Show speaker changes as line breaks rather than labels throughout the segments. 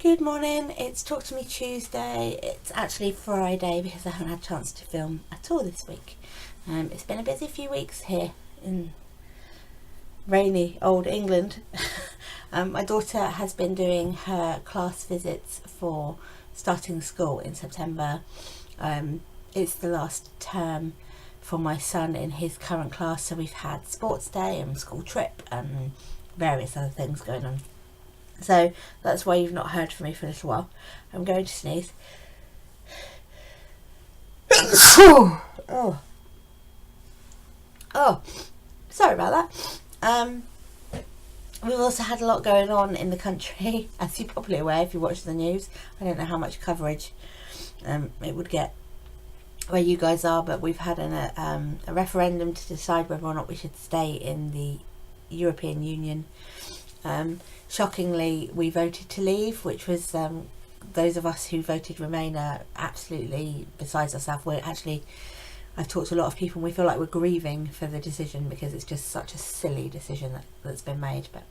Good morning, it's Talk to Me Tuesday. It's actually Friday because I haven't had a chance to film at all this week. It's been a busy few weeks here in rainy old England. My daughter has been doing her class visits for starting school in September. It's the last term for my son in his current class, so we've had sports day and school trip and various other things going on. So that's why you've not heard from me for a little while. I'm going to sneeze. Oh, sorry about that. We've also had a lot going on in the country, as you're probably aware if you watch the news. I don't know how much coverage it would get where you guys are, but we've had a referendum to decide whether or not we should stay in the European Union. Shockingly, we voted to leave, which was those of us who voted Remain are absolutely besides ourselves. I've talked to a lot of people and we feel like we're grieving for the decision because it's just such a silly decision that's been made. But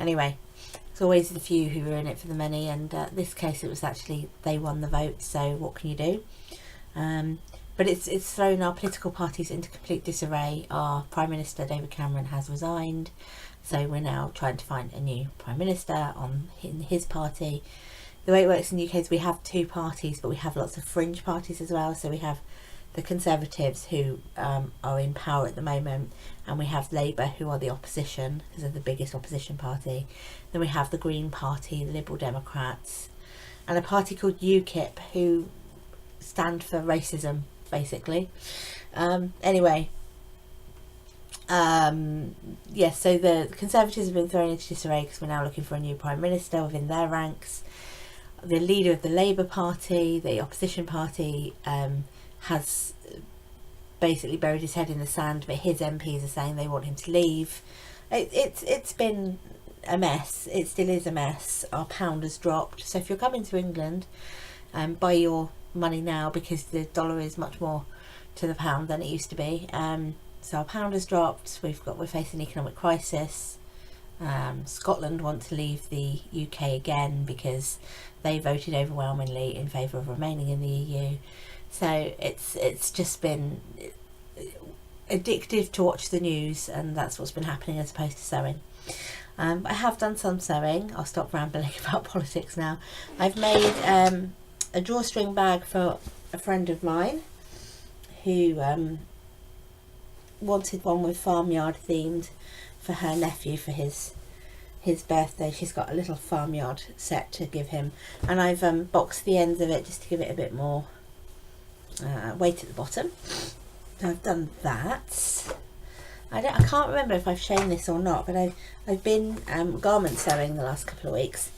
anyway, it's always the few who are in it for the many, and this case it was actually they won the vote, so what can you do? But it's thrown our political parties into complete disarray. Our Prime Minister David Cameron has resigned, so we're now trying to find a new Prime Minister in his party. The way it works in the UK is we have two parties, but we have lots of fringe parties as well. So we have the Conservatives who are in power at the moment, and we have Labour who are the opposition because they're the biggest opposition party. Then we have the Green Party, the Liberal Democrats, and a party called UKIP who stand for racism, basically. Yes, so the Conservatives have been thrown into disarray because we're now looking for a new Prime Minister within their ranks. The leader of the Labour Party, the opposition party, has basically buried his head in the sand, but his MPs are saying they want him to leave. It's been a mess. It still is a mess. Our pound has dropped, so if you're coming to England, buy your money now because the dollar is much more to the pound than it used to be. So our pound has dropped. We're facing an economic crisis. Scotland want to leave the UK again because they voted overwhelmingly in favour of remaining in the EU. So it's just been addictive to watch the news, and that's what's been happening as opposed to sewing. I have done some sewing. I'll stop rambling about politics now. I've made a drawstring bag for a friend of mine who wanted one with farmyard themed for her nephew for his birthday. She's got a little farmyard set to give him, and I've boxed the ends of it just to give it a bit more weight at the bottom. So I've done that. I can't remember if I've shown this or not, but I've been garment sewing the last couple of weeks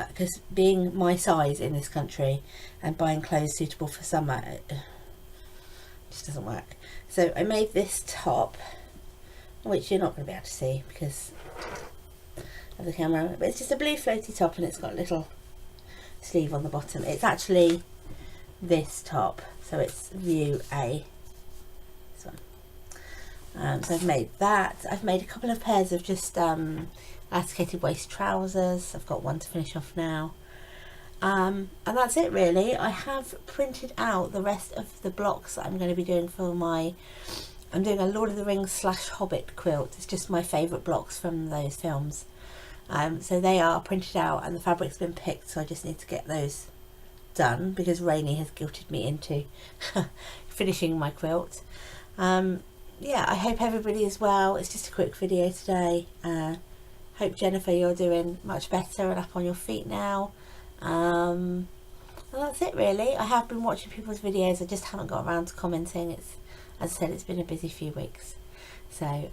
because being my size in this country and buying clothes suitable for summer just doesn't work. So I made this top, which you're not going to be able to see because of the camera, but it's just a blue floaty top and it's got a little sleeve on the bottom. It's actually this top, so it's view A, this one. So I've made that. I've made a couple of pairs of just elasticated waist trousers. I've got one to finish off now. And that's it really. I have printed out the rest of the blocks that I'm going to be doing for I'm doing a Lord of the Rings / Hobbit quilt. It's just my favourite blocks from those films. So they are printed out and the fabric's been picked, so I just need to get those done because Rainey has guilted me into finishing my quilt. Yeah, I hope everybody is well. It's just a quick video today. Hope Jennifer you're doing much better and up on your feet now. And that's it really. I have been watching people's videos, I just haven't got around to commenting. As I said, it's been a busy few weeks, so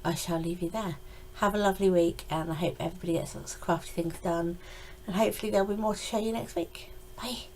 I shall leave you there. Have a lovely week, and I hope everybody gets lots of crafty things done, and hopefully there'll be more to show you next week. Bye.